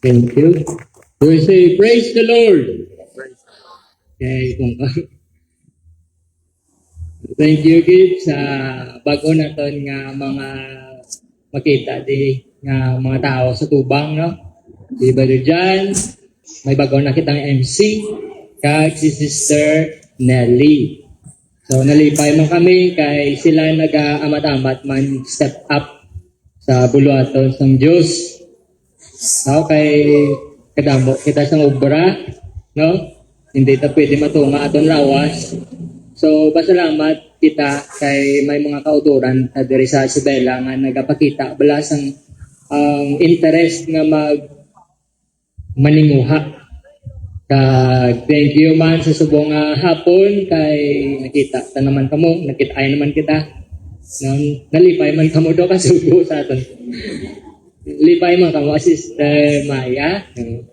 Thank you. We say, praise the Lord. Okay, thank you, Gid, sa bago naton nga mga makita di nga mga tao sa tubang, no? Di ba dyan? May bago na kitang MC, kag si Sister Nelly. So, nalipay man kami kay sila nag-aamat-amat man step up sa buluaton ng Diyos. Okay, kadamo kita sa obra, no? Hindi ta pwede matunga aton lawas. So, pasalamat kita kay may mga kauturan ta diri sa Isabela nga nagapakita balasang interest nga maninguha. Thank you man sa subong hapon kay nakita ta naman kamo, nakita-ay naman kita. Nalipay man kamo do kasubo sa aton. Lipay man kamo, Sister Maya.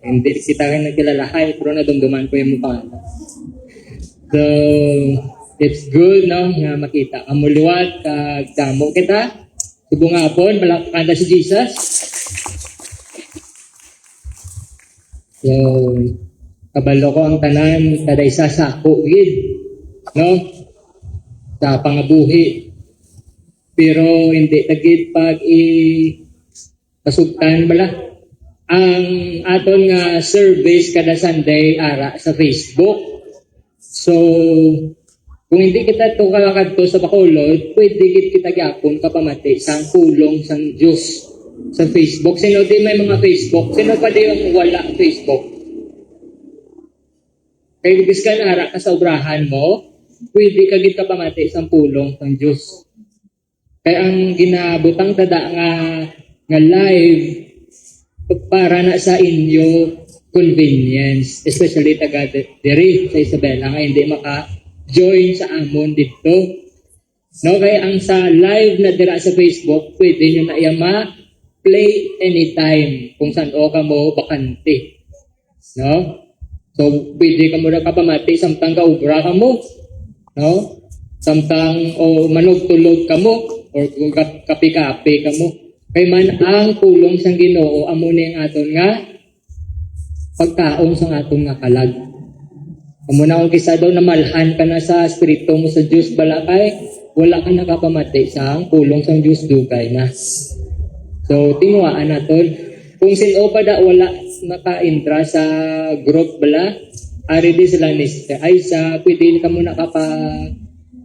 Hindi kita kayo nagkilalahay, pero nadumduman ko yung mukha. So, it's good, no? Nga makita. Amuluwat, kagdamo kita. Subong hapon, malakanda si Jesus. So, kabalo ko ang tanan, kada isa sa kuwid, no? Sa pangabuhi. Pero hindi tagid pag pasugtan bala ang aton nga service kada Sunday ara sa Facebook. So kung hindi kita to kakadto sa Bacolod, pwede kita gyapon kapamati sang pulong sang Dios sa Facebook. Sino di may mga Facebook? Sino pa di yung wala Facebook? Kaya biskan ara ka sa obrahan mo, pwede ka gid kapamati sang pulong sang Dios. Kaya ang ginabutang tada nga live para na sa inyo convenience, especially taga diri sa Isabela nga hindi maka-join sa amon dito. No, kaya ang sa live na dira sa Facebook, pwede nyo na ma-play anytime kung saan o ka mo bakante. No? So, pwede ka mo na kapamati samtang kaubra ka mo. No? Samtang o manugtulog ka mo or kung kapi-kapi ka mo. Kay man ang pulong sang Ginoo amo ni ang aton nga pagkaon sang aton nga kalag. Amo na kung kisa daw namalhan ka na sa espiritu mo sa Dios balakay, wala ka nakapamati sang pulong sang Dios dugay na. So tingwaan naton kung sino pa da wala naka-intra sa group bala, ari di sila ni ay sa pwede ka muna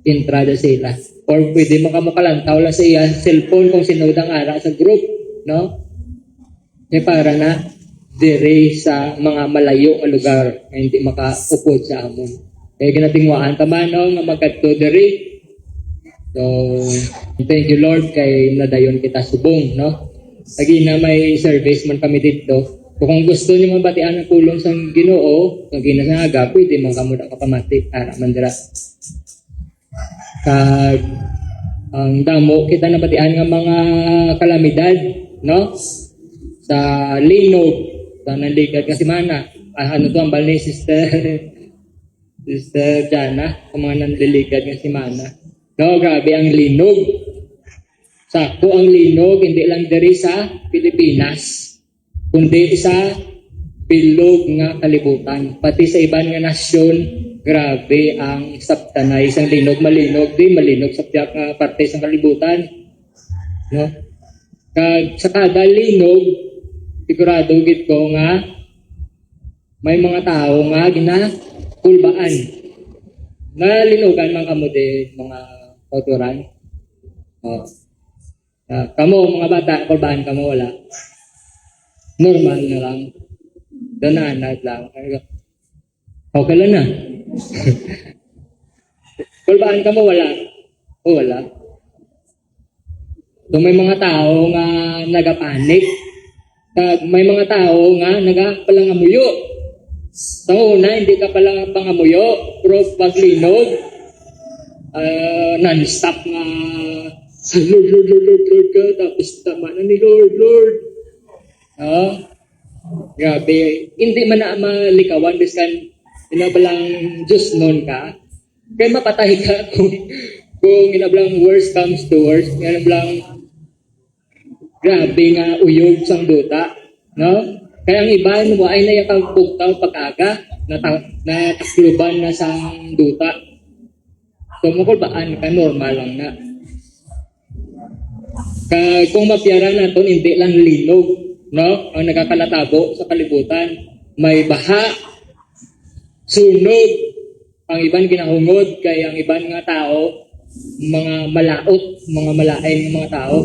intra da sila. Or pwede makalantaw lang sa iya cellphone kung sinudang ara sa group, no? E para na dire sa mga malayo nga lugar na hindi makaupod sa amon. Kaya ginatingwaan taman no nga magkadto dire. So, thank you Lord kay nadayon kita subong, no? Lagi na may service man kami dito. Kung gusto niyo mabatian ang pulong sa Ginoo, ang ginasanaga, pwede man kamo da kapamati ara man dira. Kag ang damo kita nabatian nga mga kalamidad, no? Sa linog, sa nanligad kasi mana. Ano to ang bal ni Sister Jana, ang mga nanliligad nga si Mana. No, grabe ang linog. Sakto ang linog, hindi lang diri sa Pilipinas, kundi sa bilog nga kalibutan. Pati sa ibang nga nasyon, grabe ang saptanay isang linog, malinog sa tiyak nga parte sa kalibutan, no? Sa kada linog sigurado gid ko nga may mga tao nga ginakulbaan na linugan man kamo de mga kauturan. Kamo mga bata kulbaan kamo wala, normal na lang dananad lang okay lang na. Kulbaan ka mo, wala. O wala. So may mga tao nga nagapanik. May mga tao nga nagapalangamuyo. Sa una, hindi ka pala pangamuyo. Pero paglinog, non-stop nga Lord ka. Tapos tama na ni Lord. Grabe. Hindi man na malikawan biskan inabalang Diyos noon ka, kaya mapatay ka kung inabalang worst comes to worst, inabalang grabe nga uyog sang duta, no? Kaya ang iba mo ay nayakagpugtaw pag-aga na takluban na sa duta. So makulbaan ka, normal lang na. Kung mapiyara natin, hindi lang linog, no? Ang nagkakalatabo sa kalibutan. May baha, sunog, ang ibang ginahungod, kaya ang ibang nga tao, mga malaot, mga malain ng mga tao.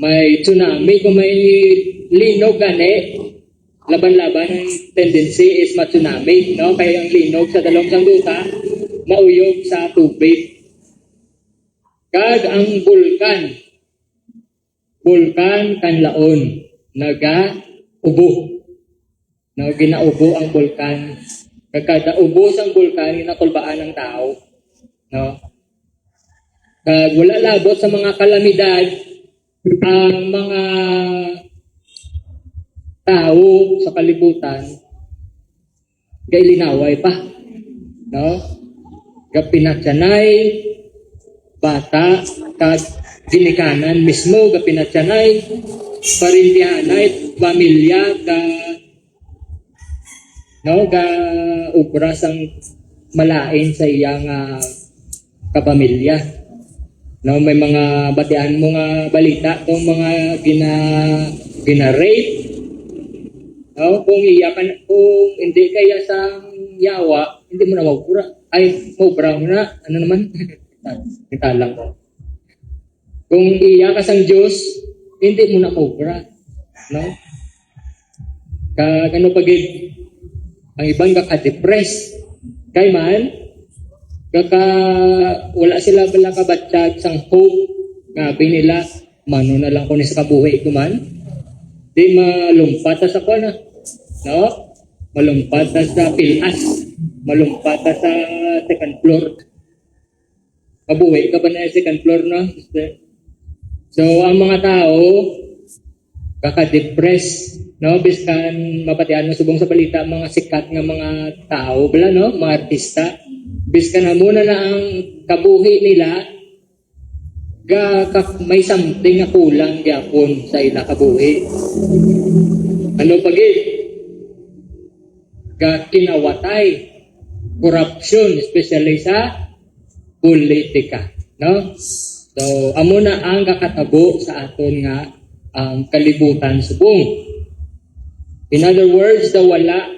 May tsunami, kung may linog gani, laban-laban ang tendency is ma-tsunami, no? Kaya ang linog sa dalawang sanduta, mauyog sa tubig. Kag ang bulkan kanlaon, naga-ubo. No, ginaubo ang bulkan. Kada ubos ang bulkan, inakulbaan ng tao. No? Kag wala labot sa mga kalamidad, ang mga tao sa kalibutan, kay linaway pa. No? Gapinatsanay, bata, kag ginikanan mismo, gapinatsanay, parindihanay, pamilya, ga ubras ang malain sa iyang kapamilya. No, may mga batian mo nga balita kung mga gina-rape. No, kung iyakan, kung hindi kaya sa yawa, hindi mo na mabura. Ay, mabura mo na. Ano naman? Kita lang ko. Kung iyakan sa Diyos, hindi mo na mabura. No? Ano pagid, ang ibang kaka-depress. Kay man, wala sila bala kabatsyag sang hope. Ngabi nila, mano na lang ko ni sa kabuhi ko man. Di malumpat sa ko na. No? Malumpat sa pilas. Malumpat sa second floor. Kabuhi ka ba na second floor na? So, ang mga tao, kaka-depress, no? Biskan mapatian mo subong sa balita mga sikat nga mga tao bala, no? Mga artista. Biskan na muna na ang kabuhi nila, may something na kulang gyapon sa ila kabuhi. Ano pagit? Kinawatay, corruption, especially sa politika, no? So, amo na ang kakatabo sa aton nga ang kalibutan subong. In other words, wala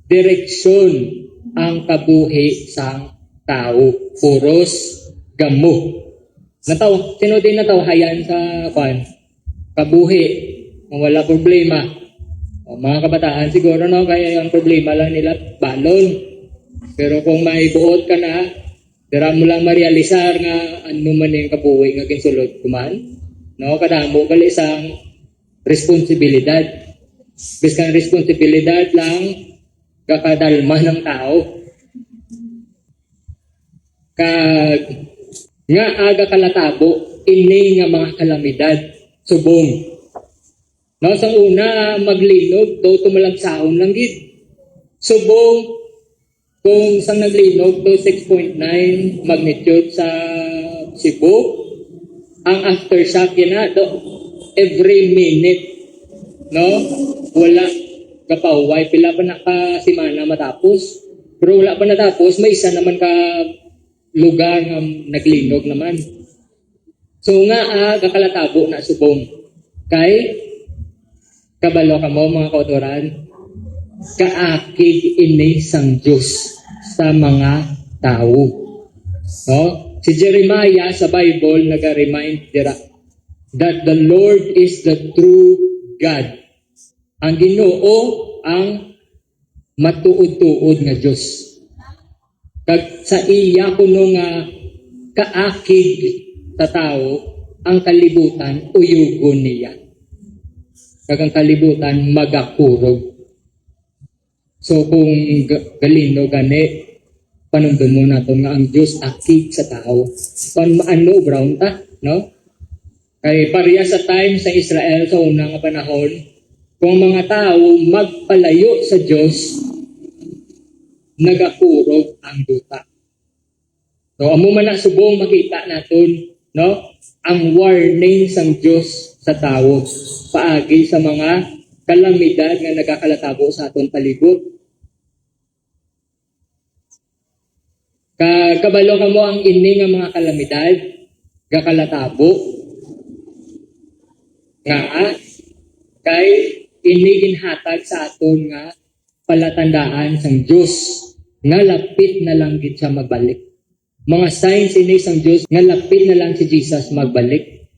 direksyon ang kabuhi sang tao. Puros gamo. Sino din natawhayan sa kabuhi? Kung wala problema. O, mga kabataan siguro, no? Kaya yung problema lang nila, balon. Pero kung may buot ka na, dira mo lang marealisar nga ano man yung kabuhi nga kinsulod kuman. No? Kadamo gali isang responsibilidad. Biskan responsibilidad lang kakadalma ng tao. Kag nga aga kalatabo ini nga mga kalamidad subong. No, sa una maglinog do tumalagsaon lang gid. Subong kung sang naglinog to 6.9 magnitude sa Cebu, ang aftershock na do every minute, no? Wala kapahuway, pila pa na ka simana matapos. Pero wala pa natapos, may isa naman ka lugar nga naglinog naman. So nga kakalatabo na subong. Kay kabalo ka mo mga kautoran, kaakig ini sang Diyos sa mga tao. No? Si Jeremiah sa Bible nag-remind dira that the Lord is the true God. Ang Ginoo ang matuod-tuod nga Diyos. Kag sa iya kuno nga kaakig sa tao ang kalibutan uyugon niya. Kag ang kalibutan magakurog. So kung galino gani, panundon mo natin nga ang Diyos akig sa tao. Ano, brown ta, no? Kay pareha sa time sa Israel sa unang panahon, kung mga tao magpalayo sa Diyos, nagakurog ang duta. So amo man na subong makita naton, no? Ang warning sang Diyos sa tao paagi sa mga kalamidad nga nagakalatabo sa aton palibot. Kabalo ka mo ang ini nga mga kalamidad, gakalatabo, nga kay ini ginhatag sa aton nga palatandaan sang Dios nga lapit na lang gid siya magbalik. Mga signs ini sang Dios nga lapit na lang si Jesus magbalik.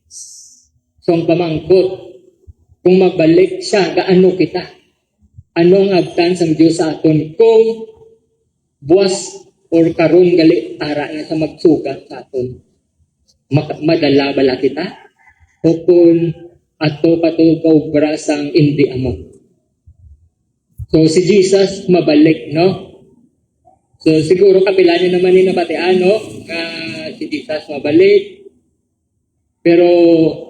So ang pamangkot, kung magbalik siya, gaano kita? Ano ang abtan sang Dios sa aton kung buwas or karon gali ara na sa magsugat sa aton? Madala bala kita? O kung ato katulog sang hindi amo? So si Jesus mabalik, no? So siguro kapila niyo naman ni nabatian, no? Si Jesus mabalik. Pero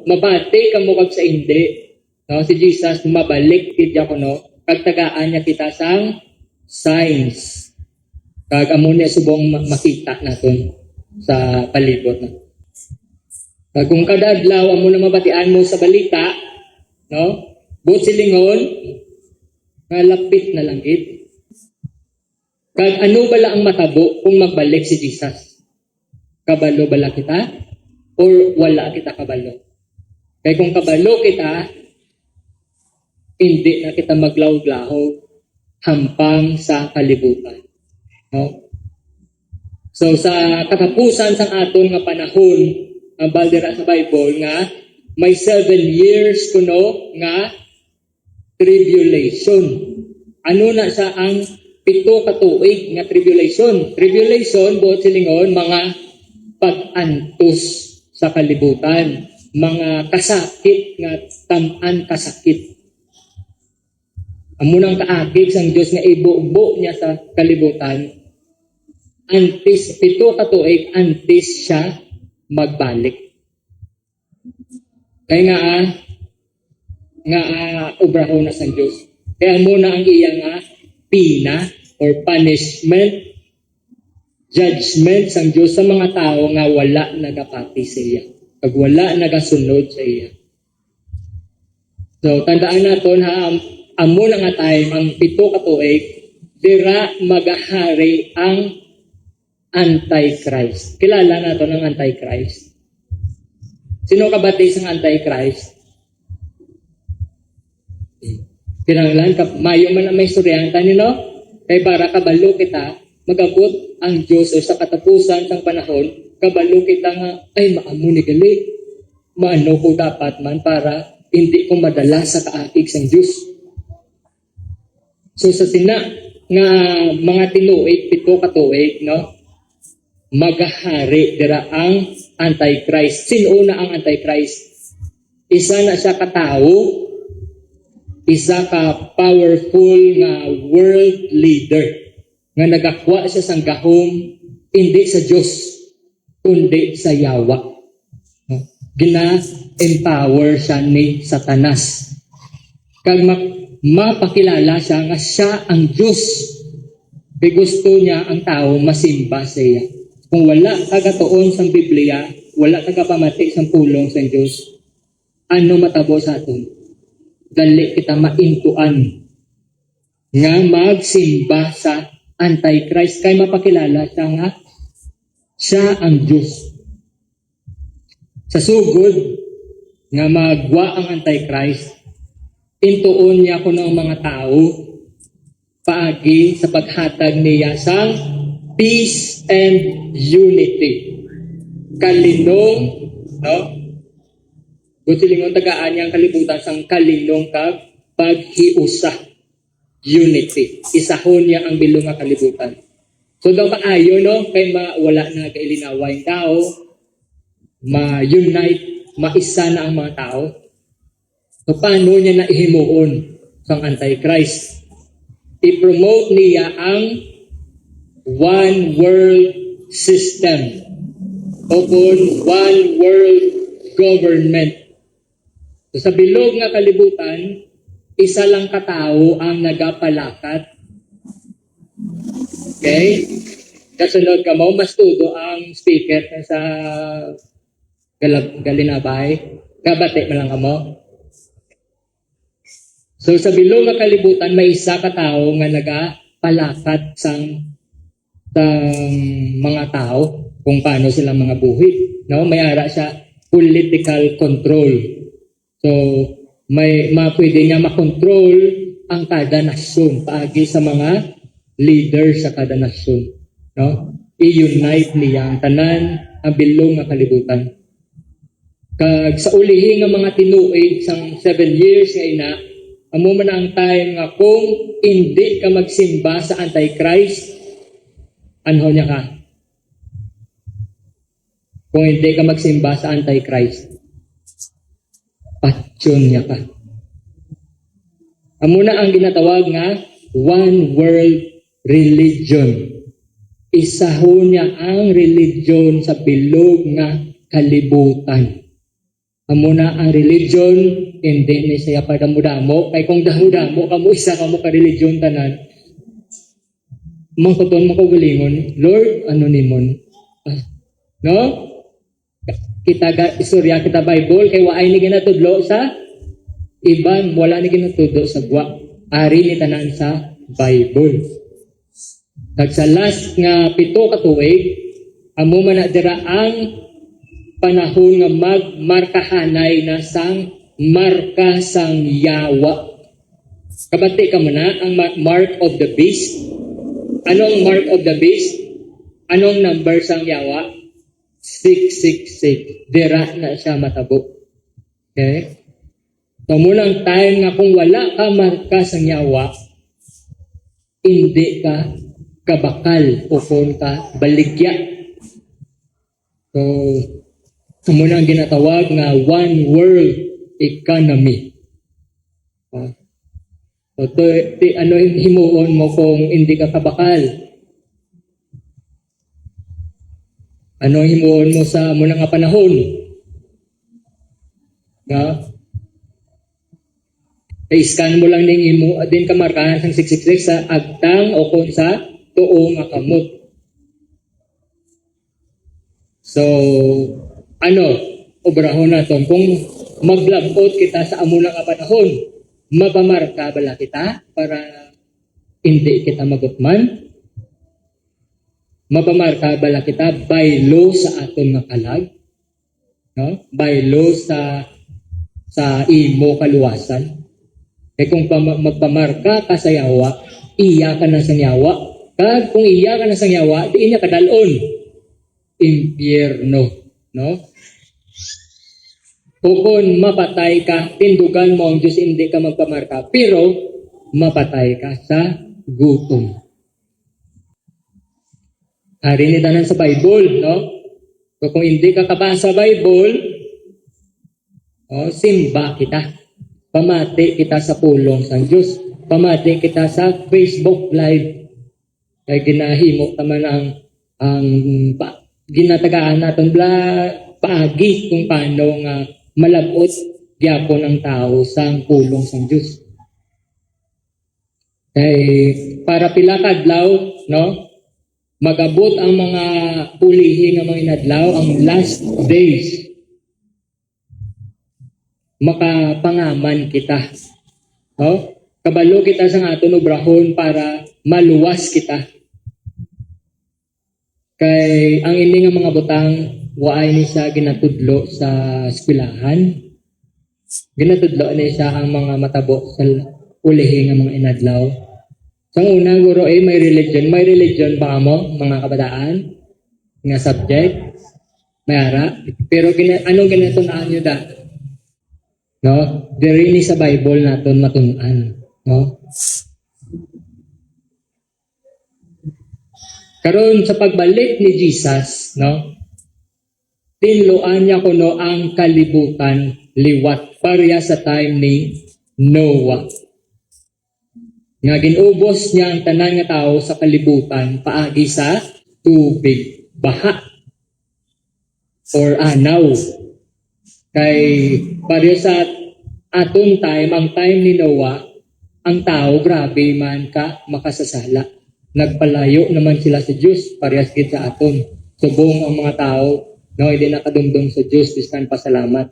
mabati kamo kag sa hindi. No? Si Jesus mabalik kidya ko, no? Kagtagaan niya kita sang signs. Kag amo niya subong makita naton sa palibot, no? Kag kung kada adlaw amo na mabatian mo sa balita, no? Buot silingon malapit na lang gid. Kag ano bala ang matabo kung magbalik si Jesus? Kabalo bala kita or wala kita kabalo? Kay kung kabalo kita, hindi na kita maglaw-laho hampang sa kalibutan. No? So sa katapusan sang aton nga panahon, ang baldira sa Bible nga may 7 years kuno nga tribulation. Ano na sa ang 7 ka tuig nga tribulation? Tribulation buot silingon mga pag-antos sa kalibutan, mga kasakit nga tam-an kasakit. Amo nang kaakig sang Dios nga ibubo niya sa kalibutan, antes 7 ka tuig antes siya magbalik. Kaya nga obrahon na sang Dios. Kaya muna ang iyang pina or punishment, judgment sang Dios sa mga tao nga wala nagapati sa iya, pag wala nagasunod sa iya. So tandaan naton amo na nga time ang 7 ka tuig, dira magahari ang Antichrist. Kilala naton ang Antichrist. Sino kabati sang Antichrist? Kinahanglan mayo man ang may istoryahan tani, no? Kay para kabalo kita magabot ang Dios o sa katapusan sang panahon, kabalo kita nga ay maamo ni gali. Maano ko dapat man para hindi ko madala sa kaakig sang Dios. So sa sina nga mga tinuig 7 ka tuig, no? Magahari dira ang Antichrist. Sino na ang Antichrist? Isa na siya katao, isa ka powerful nga world leader nga nagakwa siya sang gahom hindi sa Dios kundi sa yawa. Gina-empower siya ni Satanas. Kag mapakilala siya nga siya ang Diyos. Kaya gusto niya ang tao masimba sa iya. Kung wala kagatuon sang Biblia, wala kagapamati sang pulong sang Diyos, ano matabo sa aton? Dali kita maintuan nga magsimba sa Antichrist kay mapakilala siya nga siya ang Diyos. Sa sugod nga magwa ang Antichrist, intuon niya kuno ang mga tao paagi sa paghatag niya sang peace and unity. Kalinong, no? Gusilingon tagaan niyang kalibutan sang kalinong kag paghiusa. Unity. Isahon niya ang bilong nga kalibutan. So daw kaayo, no? Kay wala na kailinaway tao, ma-unite, maisa na ang mga tao. So paano niya na ihimuon sang Antichrist? I-promote niya ang one world system o one world government. So, sa bilog nga kalibutan, isa lang katao ang nagapalakat. Okay? Kasunod ka mo, mas tudo ang speaker sa Galinabay. Kabate mo lang ka mo. So sa bilog nga kalibutan may isa ka tawo nga nagapalakat sang mga tao kung paano sila mga buhi, no? May ara siya political control. So may pwede niya makontrol ang kada nasyon paagi sa mga leader sa kada nasyon, no? I-unite niya ang tanan ang bilog nga kalibutan. Kag sa ulihi nga mga tinuig sang 7 years nga ina, amo man ang time nga kung hindi ka magsimba sa Antichrist, anho niya ka? Kung hindi ka magsimba sa Antichrist, patyon niya ka. Amo na ang ginatawag nga one world religion. Isahon niya ang religion sa bilog nga kalibutan. Amo na ang religion, hindi ni siya padamo-damo. Kay kung damo-damo, kamo isa kamo ka religion tanan, mangkuton mo ko galingon, Lord, ano nimon? No? Kita istorya kita Bible, kay waay ni ginatudlo sa iban, wala ni ginatudlo sa gwa. Ari ni tanan sa Bible. Kag sa last nga 7 ka tuig, amo man na dira ang panahon nga magmarkahanay na sang marka sang yawa. Kabati ka mo na ang mark of the beast. Anong mark of the beast? Anong number sang yawa? 666. Dira na siya matabo. Okay? So munang time nga kung wala ka marka sang yawa, hindi ka kabakal o kung ka baligya. So muna ang ginatawag nga one world economy. So, ano yung himuon mo kung hindi ka kabakal? Ano yung himuon mo sa muna nga panahon? I-scan mo lang din ka markahan sa 666 sa agtang o kung sa tuong nga kamot. So, obrahon naton kung maglabot kita sa amo nga panahon, mapamarka bala kita para hindi kita magutman? Mapamarka bala kita by law sa aton nga kalag? No? By law sa imo kaluwasan? Kaya kung magpamarka ka sa yawa, iya ka na sa yawa. Kag kung iya ka na sa yawa, di niya kadalon. Impyerno. No? Kung mapatay ka, tindugan mo ang Diyos, hindi ka magpamarka. Pero, mapatay ka sa gutom. Hari ni tanan sa Bible, no? So, kung hindi ka kabasa sa Bible, simba kita. Pamati kita sa pulong sa Diyos. Pamati kita sa Facebook Live. Kaya ginahimo taman ang ginatagaan natin paagi kung paano nga malabot gyapon ang tao sa pulong sa Diyos. Kay para pila kadlaw, no? Magabot ang mga pulihin ng mga inadlaw, ang last days. Makapangaman kita. No? Kabalo kita sa aton obrahon para maluwas kita. Kay ang ini nga mga butang waay ni siya ginatudlo sa eskwelahan. Ginatudlo ni siya ang mga matabo sa ulihi nga mga inadlaw. Sa unang guro may religion. May religion ba mo, mga kabataan? Nga subject? May ara? Pero anong ginatunaan nyo da? No? Diri ni sa Bible naton matunan. No? Karon sa pagbalik ni Jesus, no? Tinluan niya kuno ang kalibutan liwat pareha sa time ni Noah. Nga ginubos niya ang tanan nga tao sa kalibutan paagi sa tubig, baha or anaw. Kay pareho sa aton time, ang time ni Noah, ang tao grabe man ka makasasala. Nagpalayo naman sila sa Diyos, parehas gid sa aton. Subong ang mga tao, no, hindi nakadumdum sa Diyos, biskan pasalamat.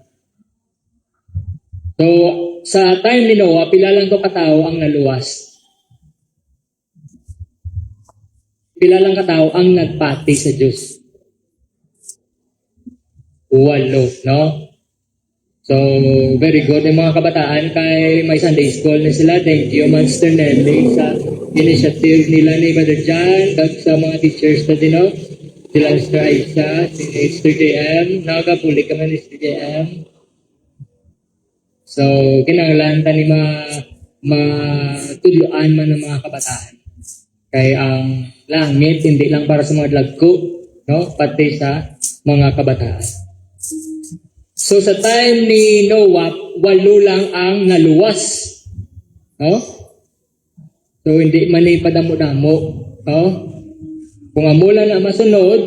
So, sa time ni Noah, pila lang to katao ang naluwas. Pila lang katao ang nagpati sa Diyos. 8, no? So, very good. Yung mga kabataan, kay may Sunday school na sila. Thank you, Monster Nelly, sa initiative nila ni Brother John, at sa mga teachers na din, no? Sila Mr. Aisha, si Mr. JM, nakakapuli ka man ni Mr. JM. So, kinanglan ni matuluan man ng mga kabataan. Kaya ang langit, hindi lang para sa mga lagko, no? Pati sa mga kabataan. So sa time ni Noah, 8 lang ang naluwas. No? So hindi man ipadamo-damo. No? Kung amula na masunod,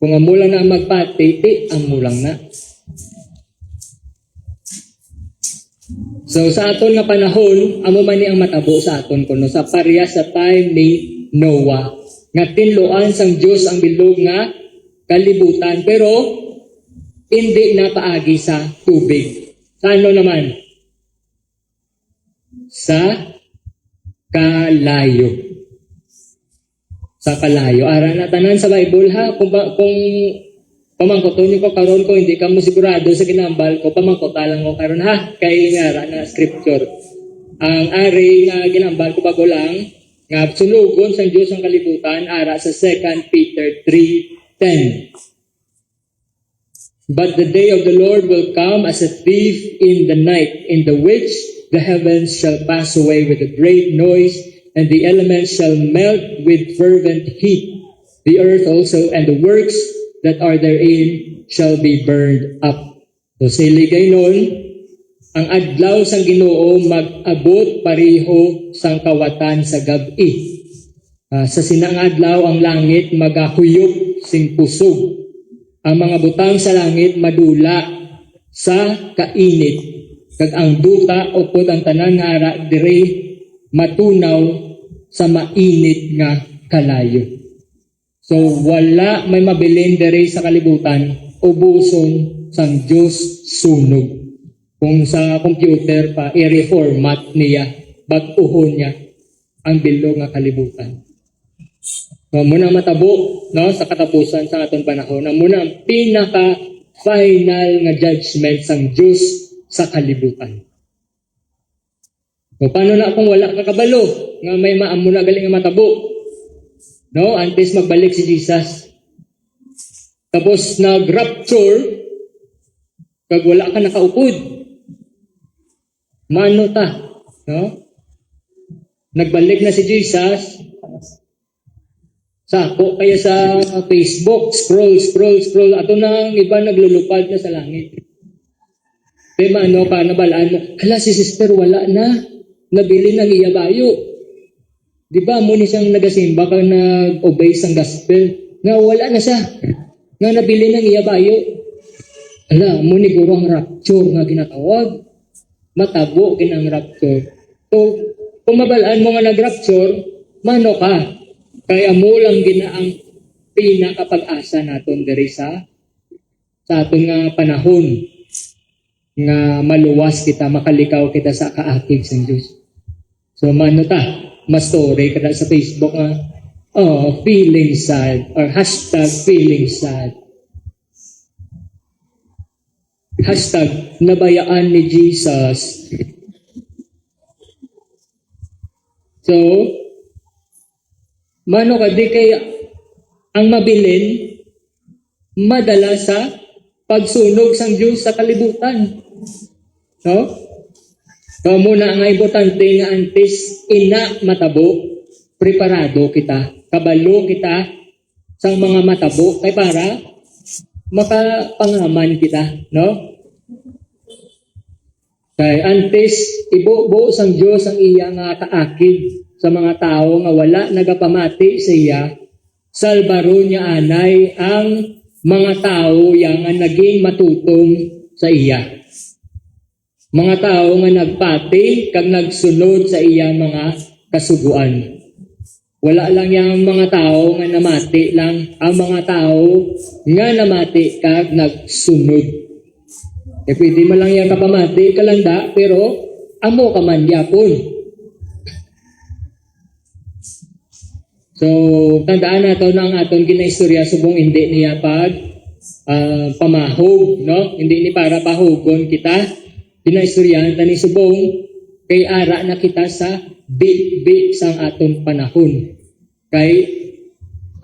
kung amula na magpati, amulang na. So sa aton nga panahon, amo man ni ang matabo sa aton kuno sa pareha sa time ni Noah. Nga tinluan sang Dios ang bilog nga kalibutan, pero hindi na paagi sa tubig. Sa ano naman? Sa kalayo. Sa kalayo. Ara na tanan sa Bible ha. Kung pamangkoton nyo ko karon ko, hindi ka mo sigurado sa ginambal ko, pamangkota lang ko karon ha. Kay nga na scripture. Ang ari nga ginambal ko bago lang, nga sulugon sa Diyos ang kalibutan, ara sa 2 Peter 3:10. But the day of the Lord will come as a thief in the night, in the which the heavens shall pass away with a great noise, and the elements shall melt with fervent heat. The earth also and the works that are therein shall be burned up. So siligay nun, ang adlaw sang Ginoo mag-abot pareho sang kawatan sa gabi. Sa sinang adlaw ang langit magahuyop sing pusog. Ang mga butang sa langit madula sa kainit. Kag ang duta upod ang tanan nga ara dire matunaw sa mainit nga kalayo. So wala may mabilin dire sa kalibutan, ubuson sang Dios sunog. Kung sa computer pa i-reformat niya, bag-uhon niya ang bilog nga kalibutan. So, muna matabo, no, sa katapusan sa atong panahon, ang muna ang pinaka-final nga judgment sang Diyos sa kalibutan. So, paano na kung wala kakabalo, nga may maamuna galing nga matabo? No, antes magbalik si Jesus. Tapos nag-rapture, kag wala ka nakaupod. Mano ta? No? Nagbalik na si Jesus, sako kaya sa Facebook, scroll. Ato nang iba naglulupad na sa langit. Pero ano ka, nabalaan mo, hala si sister wala na, nabili ng iyabayo. Di ba mo ni siyang nagasimba ka nag-obey sang gospel, nga wala na siya, nga nabili ng iyabayo. Hala, mo ni guro ang rapture nga ginatawag, matabo kinang rapture. So, kung mabalaan mo nga nag-rapture, mano ka? Kaya mo lang ginaang pinakapag-asa naton diri sa aton nga panahon nga maluwas kita, makalikaw kita sa kaakig sang Dios. So mano ta, mas story kada sa Facebook nga feeling sad or #feeling sad. #nabayaan ni Jesus. So mano ka di kay ang mabilin madala sa pagsunog sang Diyos sa kalibutan. No? So muna ang importante nga antes ina matabo, preparado kita, kabalo kita sang mga matabo kay para makapangaman kita, no? Kay antes ibuo sang Diyos ang iya nga kaakig sa mga tao nga wala nagapamati sa iya, salbaro niya anay ang mga tao yang naging matutong sa iya. Mga tao nga nagpati kag nagsunod sa iya mga kasuguan. Wala lang yang mga tao nga namati lang, ang mga tao nga namati kag nagsunod. Pwede man lang yan kapamati, kalanda, pero amo ka man yapon. So, tandaan nato na ang aton ginaistorya subong hindi niya pamahog, no? Hindi ni para pahugon kita. Ginaistoryahan tani subong kay ara na kita sa big sang aton panahon. Kay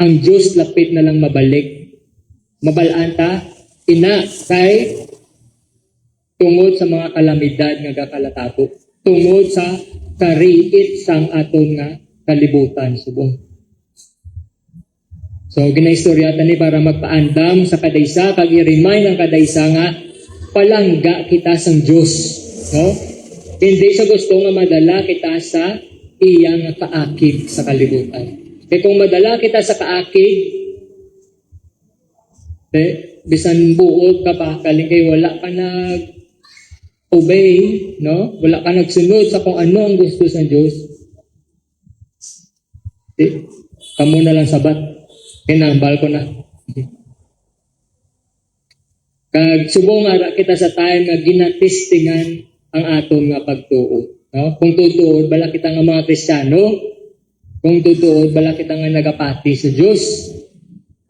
ang Diyos lapit na lang mabalik. Mabalaan ta, ina, kay tungod sa mga kalamidad nga gakalatabo. Tungod sa kariit sang aton nga kalibutan subong. So, ginaistorya tani para magpaandam sa kadaysa, kag i-remind ang kadaysa nga palangga kita sang Diyos. No? Hindi sa gusto nga madala kita sa iyang kaakig sa kalibutan. Kaya kung madala kita sa kaakig, bisan buod ka pa, kaling kay wala ka nag-obey, no? Wala ka nagsunod sa kung ano ang gusto sa Diyos. Kamu na lang sabat. Kinambal ko na. Kag subong ara kita sa time nga ginatistingan ang aton nga pagtuo. No? Kung tutuod bala kita nga mga Kristiyano, kung tutuod bala kita nga nagapati sa Dios.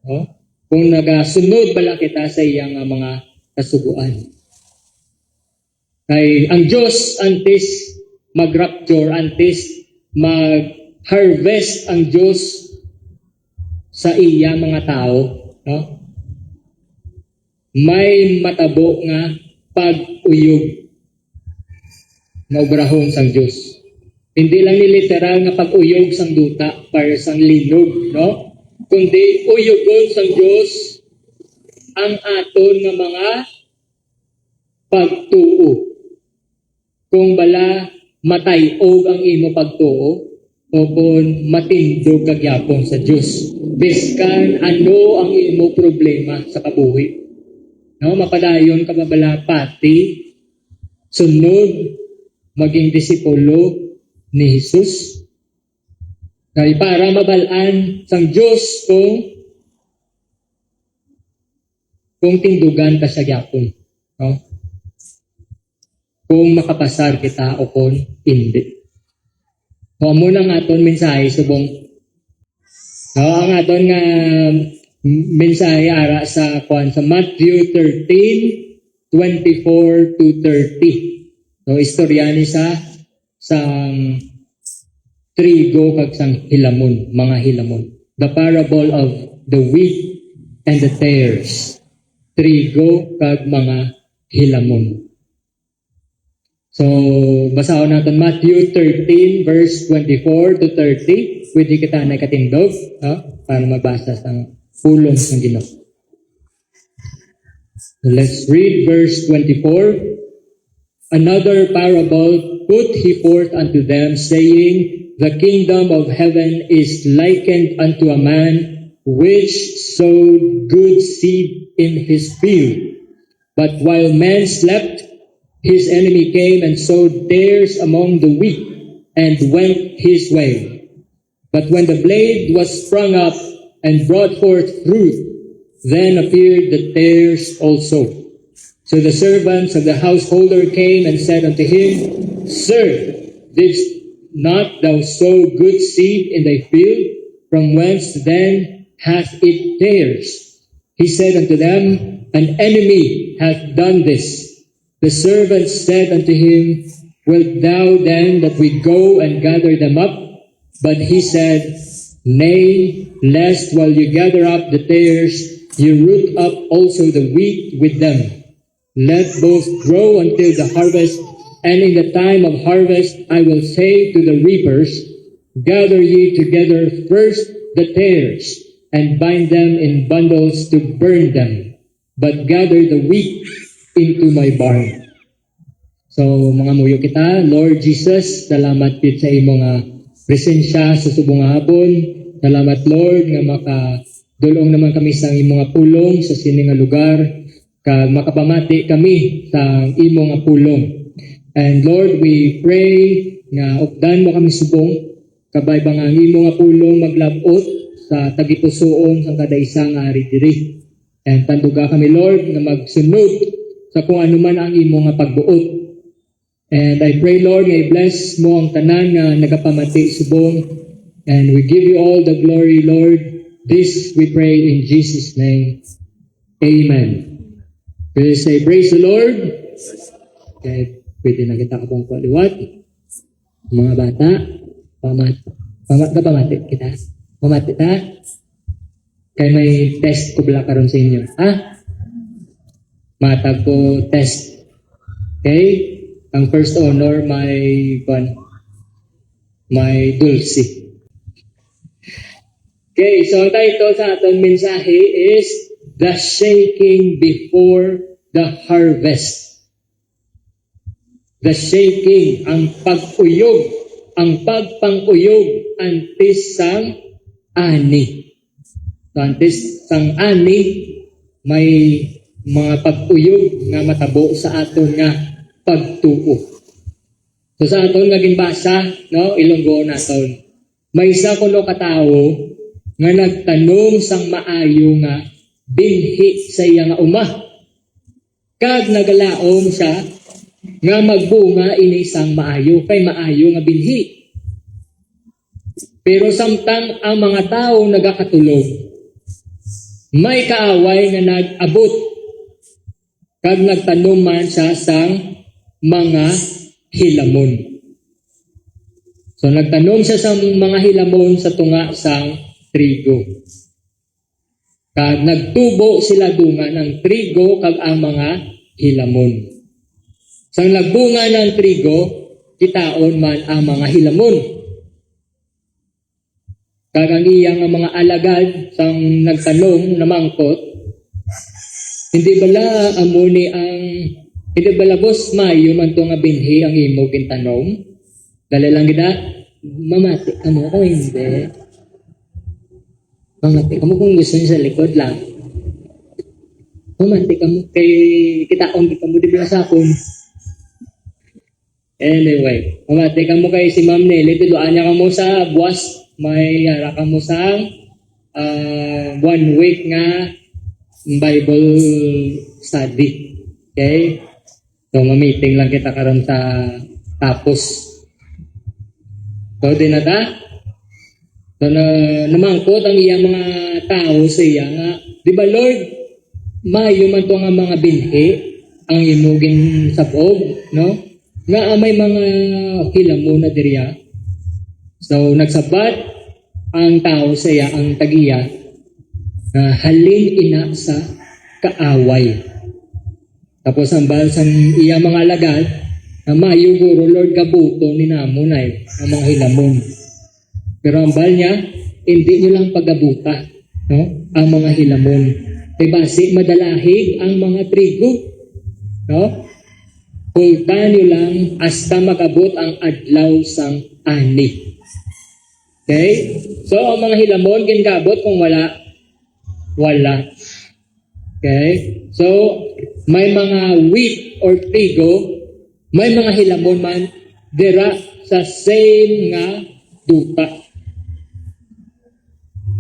No? Kung nagasunod bala kita sa iyang mga kasuguan. Kay ang Dios antes mag-rapture, antes mag-harvest ang Dios sa iya mga tao, no? May matabo nga pag-uyog na obrahon sang Diyos. Hindi lang ni literal nga pag-uyog sang duta para sang linog, no? Kundi uyogon sang Diyos ang aton nga mga pagtuo. Kung bala matayog ang imo pagtuo, o kung matindog kagyapon sa Diyos. Biskan ano ang imo problema sa kabuhi. No, mapadayon ka babala pati sunod maging disipulo ni Jesus. Kay para mabalaan sang Diyos kung tindugan ka sa gyapon. No? Kung makapasar kita o kung hindi. So, muna ang aton mensahe subong. So, ang aton nga mensahe ara sa Matthew 13:24 to 30. So, istorya ni sa trigo kag sang hilamon, mga hilamon. The parable of the wheat and the tares. Trigo kag mga hilamon. So, basahon natin Matthew 13 verse 24 to 30. Pwede kita na katindog, para mabasa sa pulong ng Ginoo. So let's read verse 24. Another parable put he forth unto them, saying, The kingdom of heaven is likened unto a man which sowed good seed in his field. But while men slept, his enemy came and sowed tares among the wheat, and went his way. But when the blade was sprung up and brought forth fruit, then appeared the tares also. So the servants of the householder came and said unto him, Sir, didst not thou sow good seed in thy field? From whence then hath it tares? He said unto them, An enemy hath done this. The servants said unto him, Wilt thou then that we go and gather them up? But he said, Nay, lest while you gather up the tares, you root up also the wheat with them. Let both grow until the harvest, and in the time of harvest I will say to the reapers, Gather ye together first the tares, and bind them in bundles to burn them, but gather the wheat into my barn. So, mga muyo kita, Lord Jesus, salamat pit sa imong presensya sa subong hapon. Salamat, Lord, nga makadulong naman kami sa imong pulong sa sini nga lugar, kag makapamati kami sa imong pulong. And Lord, we pray nga updan mo kami subong, kabay bang ang imong pulong maglabot sa tagipusoon sa kadaysa nga ari diri. And tanduga kami, Lord, nga magsunod sa kung ano man ang imo nga pagbuot. And I pray, Lord, nga i-bless mo ang tanan nga nagapamati subong. And we give you all the glory, Lord. This we pray in Jesus' name. Amen. Please say, praise the Lord. Okay, pwede na kita kapong paliwat. Mga bata, pamati kita. Pamati ta. Kaya may test ko bala karon sa inyo. Ha? Matag ko test. Okay? Ang first honor, may Dulce. Okay, so ang title sa atong mensahe is The Shaking Before the Harvest. The shaking, ang pag-uyog, ang pagpang-uyog, antes sang ani. So, antes sang ani, may mga pag-uyog nga matabo sa aton nga pagtuo. So sa aton nga ginbasa, no, Ilonggo naton. May isa kuno ka tawo nga nagtanong sang maayo nga binhi sa iya nga uma. Kag nagalaom siya nga magbunga ini sang maayo, kay maayo nga binhi. Pero samtang ang mga tao nagakatulog, may kaaway nga nag-abot. Kag nagtanong man siya sang mga hilamon. So nagtanong siya sa mga hilamon sa tunga sang trigo. Kag nagtubo sila dunga ng trigo kag ang mga hilamon. Sang nagbunga ng trigo, kitaon man ang mga hilamon. Kag ang iyang mga alagad sang nagtanong na mangkot, hindi bala boss mayo man to nga binhi ang imo gintanom? Dali lang gida, mamati ka mo kung hindi. Mamati ka mo kung gusto niyo sa likod lang. Mamati ka mo kay kitaon kita mo di ba sa akon. Anyway, mamati ka mo kay si Ma'am Nelly, tiduan niya ka mo sa buwas, may hara ka mo sa 1 week nga Bible study. Okay? So, ma-meeting lang kita karon sa tapos. So, di na ta? So, namangkot ang iyang mga tao sa iya nga, di ba Lord, maayo man to nga mga binhi ang imugin sabog, no? Nga may mga hilamo na diriya. So, nagsabat ang tao sa iya, ang tagiya, halin ina sa kaaway. Tapos ang balsang iya mga alagad, maayo guro Lord gabuto ni namunay ang mga hilamon. Pero ang bal niya, hindi nyo lang pagabuta, no? Ang mga hilamon. Kay basi madalahig ang mga trigo, no? Hulta nyo lang hasta magabot ang adlaw sang ani. Okay? So ang mga hilamon gingabot kung wala. Okay? So, may mga wheat or trigo, may mga hilamon man, dira sa same nga duta.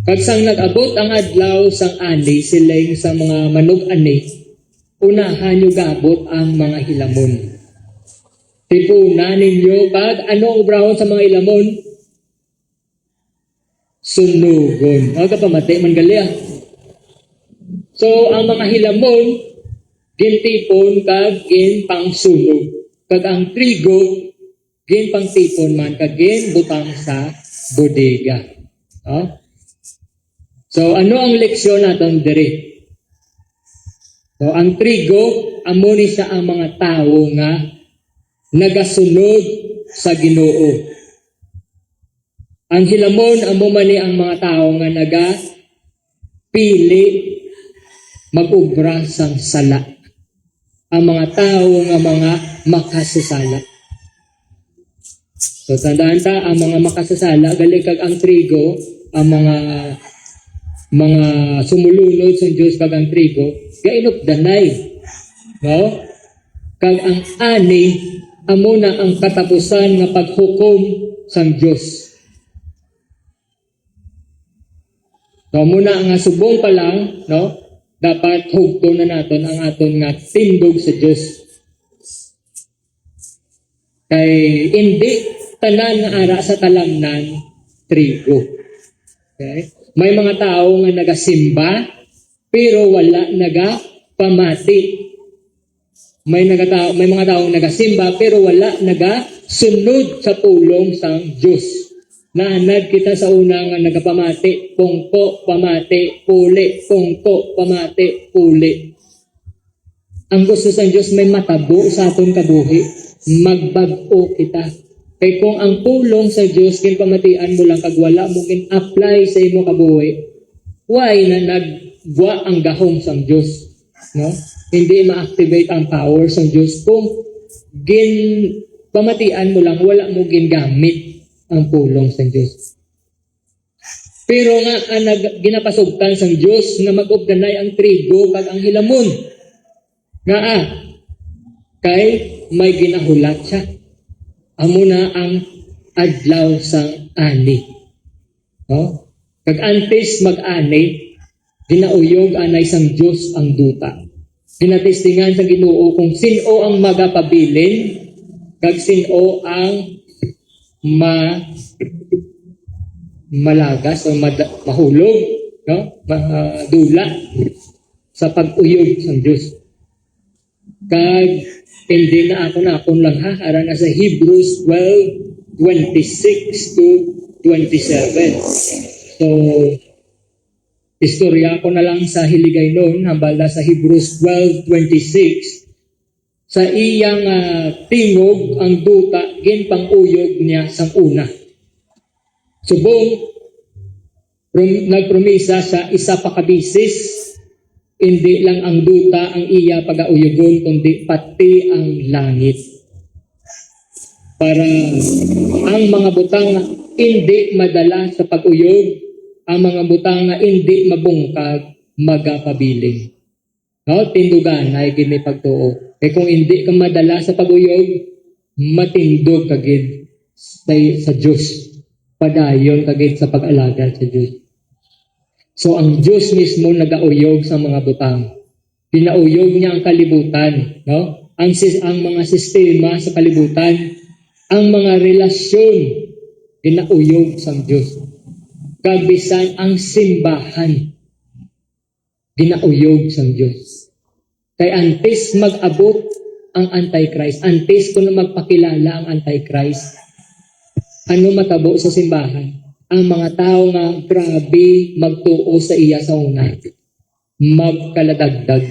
Kag sang nag-abot ang adlaw sang ani, siling sa mga manug ani, unahan nyo gabot ang mga hilamon. Tipunan ninyo, kag anong obrahon sa mga hilamon? Sunugon. Aga pa mati, man gali ah. So, ang mga hilamon, gintipon kag gin pang sunog. Kag ang trigo, gin pang tipon man, kag gin butang sa bodega. Oh? So, ano ang leksyon natin diri? So, ang trigo, amo ni siya ang mga tao nga nagasunod sa Ginoo. Ang hilamon, amo man ni ang mga tao nga nagapili mag-ubra sang sala. Ang mga tao nga mga makasasala. So tandaan ta, ang mga makasasala, gali kag ang trigo, ang mga sumulunod sa Diyos kag ang trigo, gainop danay. No? Kag ang ani, amo na ang katapusan nga paghukom sang Diyos. So muna nga subong pa lang, no? dapat hugto na naton ang aton nga tindog sa Dios. Kay hindi tanan nga ara sa talamnan trigo. Okay? May mga tao nga nagasimba pero wala nagapamati. May mga tao nagasimba pero wala nagasunod sa pulong sang Dios. Naanad kita sa una nga nagapamati, pungko, pamati, puli, pungko, pamati, puli. Ang gusto sang Dios may matabo sa aton kabuhi, magbag-o kita. Kay kung ang pulong sa Dios ginpamatian mo lang kag wala mo gin-apply sa imo kabuhi, why na nagwa ang gahom sang Dios, no? Hindi ma-activate ang power sang Dios kung ginpamatian mo lang wala mo gingamit ang pulong sang Dios. Pero nga ginapasugtan sang Dios nga mag-obdanay ang trigo kag ang hilamon. Nga kay may ginahulat siya. Amo na ang adlaw sang ani. No? Kag antes mag-ani, ginauyog anay sang Dios ang duta. Ginatestingan sa Ginoo kung sino ang magapabilin kag sino ang malagas o mahulog, no? Madula sa pag-uyog sang Dios. Kag hindi na akon lang ara na sa Hebrews 12:26 to 27. So istorya ko na lang sa hiligay noon hambal na sa Hebrews 12:26. Sa iyang tingog ang duta ginpanguyog niya sang una. Subong nagpromisa sa isa pa kabisis, hindi lang ang duta ang iya pagauyugon kundi pati ang langit. Para ang mga butang hindi madala sa pag-uyog, ang mga butang hindi mabungkag magapabiling. No, tindugan ay gini pagtuo. Kaya kung hindi ka madala sa pag-uyog, matindog kagid sa Diyos. Padayon kagid sa pag-alaga sa Diyos. So ang Diyos mismo nagauyog sa mga butang. Pinauyog niya ang kalibutan. No? Ang mga sistema sa kalibutan, ang mga relasyon, pinauyog sa Diyos. Kabisan ang simbahan, ginauyog sa Diyos. Kay antes mag-abot ang Antichrist, antes ko na magpakilala ang Antichrist, ano matabo sa simbahan? Ang mga tao nga grabe magtuo sa iya sa una, magkaladagdag,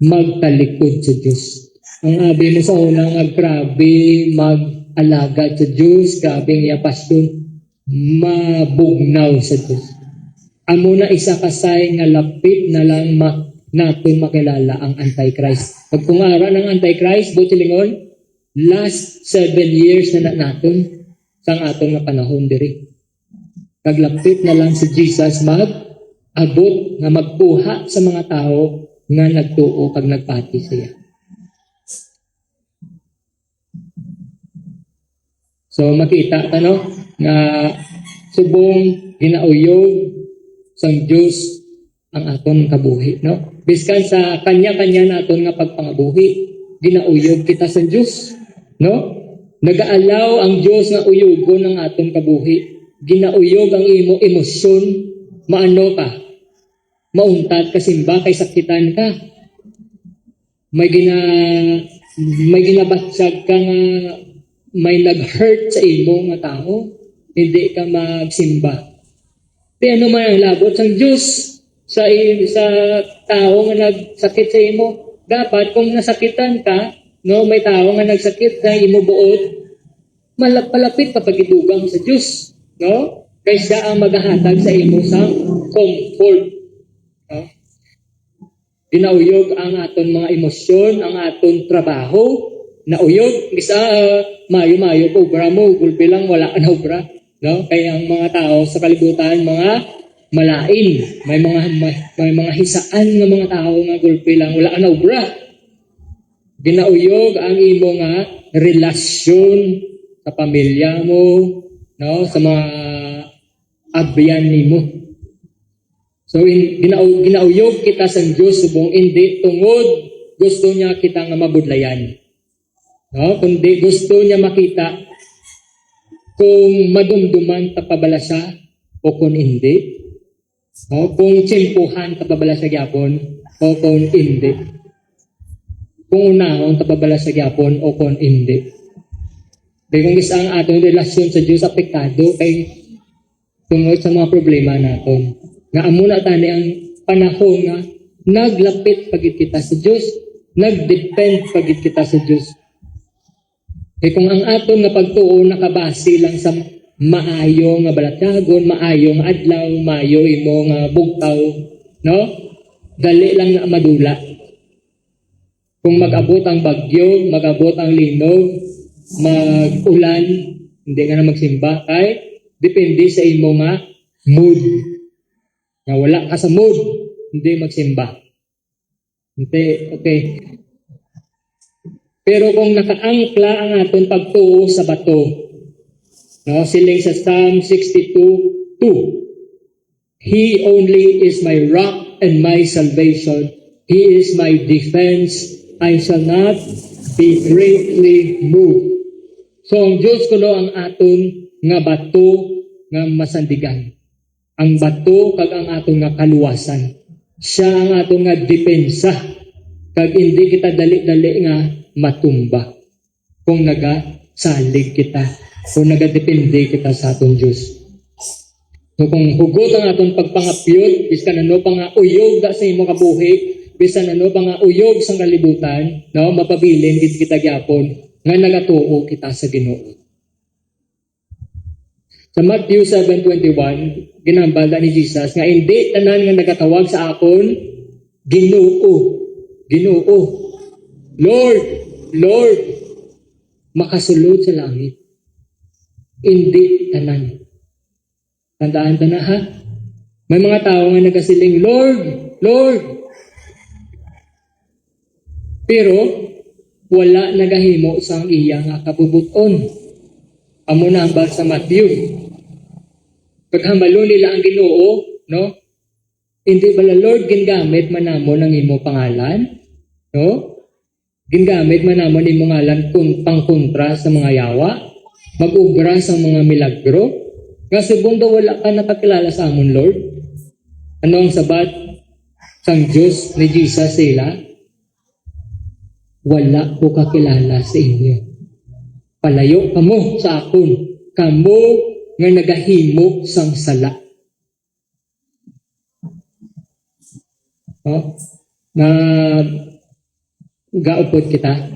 magtalikod sa Diyos. Ang abi mo sa una nga grabe mag-alagad sa Diyos, grabe nga pasyon, mabugnaw sa Diyos. Amo na isa kasay nga lapit na lang natin makilala ang Antichrist. Pag kungara ng Antichrist, Butilingon, last 7 years na natin sang aton nga panahon diri. Kaglapit na lang si Jesus mag-abot nga magbuha sa mga tao nga nagtuo kag nagpati siya. So makita no nga subong ginauyog sang Dios ang aton kabuhi, no? Biskan sa kanya-kanya naton nga pagpangabuhi, ginauyog kita sa Dios, no? Nagaalaw ang Dios nga uyugon ang aton kabuhi. Ginauyog ang imo emosyon, maano ka? Mauntad ka simba kay sakitan ka. May ginabatsag ka nga may nag-hurt sa imo nga tao, hindi ka magsimba. Pero ano man ang labot sang Dios sa tao nga nagsakit sa imo, dapat kung nasakitan ka, no, may tao nga nagsakit sa imo buot, malapalapit ka pagidugang sa Dios, no? Kay siya ang maghahatag sa imo sang comfort. No? Ginauyog ang aton mga emosyon, ang aton trabaho, nauyog, bisa mayo-mayo po obra mo, gulpi lang wala ka na obra, no? Kaya ang mga tao sa kalibutan, mga malain, may mga hisaan ng mga tao nga gulpi lang wala ka na obra. Ginauyog ang imo nga relasyon sa pamilya mo, no, sa mga abyan nimo. So ginauyog kita sa Dios subong hindi tungod gusto niya kita nga mabudlayan. No, kundi gusto niya makita kung madumduman ta pabala siya o kung hindi. No, kung tsimpuhan ta pabala sa gyapon o kung hindi. Kung unahon ta pabala sa gyapon o kung hindi. Kaya kung isa ang atong relasyon sa Diyos apektado kay tungod sa mga problema naton. Nga amo na tani ang panahon nga naglapit pagit kita sa Diyos, nagdepend pagit kita sa Diyos. Kaya kung ang aton nga pagtuo nakabase lang sa maayo nga balatyagon, maayo nga adlaw, maayo imo nga bugtaw, no? Dali lang na madula. Kung mag-abot ang bagyo, mag-abot ang linog, mag-ulan, hindi nga na magsimba, kay depende sa imo nga mood. Nga wala ka sa mood, hindi magsimba. Hindi, okay. Pero kung nakaangkla ang aton pagtuo sa bato, no, siling sa Psalm 62:2, He only is my rock and my salvation. He is my defense. I shall not be greatly moved. So, ang Diyos kuno ang aton nga bato nga masandigan. Ang bato kag ang aton nga kaluwasan. Siya ang aton nga depensa. Kag hindi kita dali-dali nga matumba. Kung nagasalig kita. Kung nagadepende kita sa aton Diyos. So, kung hugot ang aton pagpangapyot, biskan ano pa nga uyog da sa imo kabuhi, bisan ano pa nga uyog sa kalibutan, no, mapabilin kita gyapon nga nagatuo kita sa Ginoo. Sa Matthew 7:21, ginambala ni Jesus nga hindi tanan nga nagatawag sa akon Ginoo. Ginoo. Lord, Lord, makasulod sa langit. Hindi tanan. Tandaan ta na ha. May mga tao nga nagasiling, Lord, Lord. Pero wala nagahimo sang iya nga kabubuton. Amo na ang sa Matthew. Paghambalo nila ang Ginoo, no? Hindi bala Lord gingamit man namon ang imo pangalan, no? Gingamit man namon imo ngalan kun pangkontra sa mga yawa, mag-ubra sa mga milagro. Nga subong daw wala ka nakakilala sa amon Lord. Ano ang sabat sang Diyos ni Jesus sila? Wala ko kakilala sa inyo. Palayo kamo sa akon. Kamo nga nagahimo sang sala. Oh, na gaupod kita.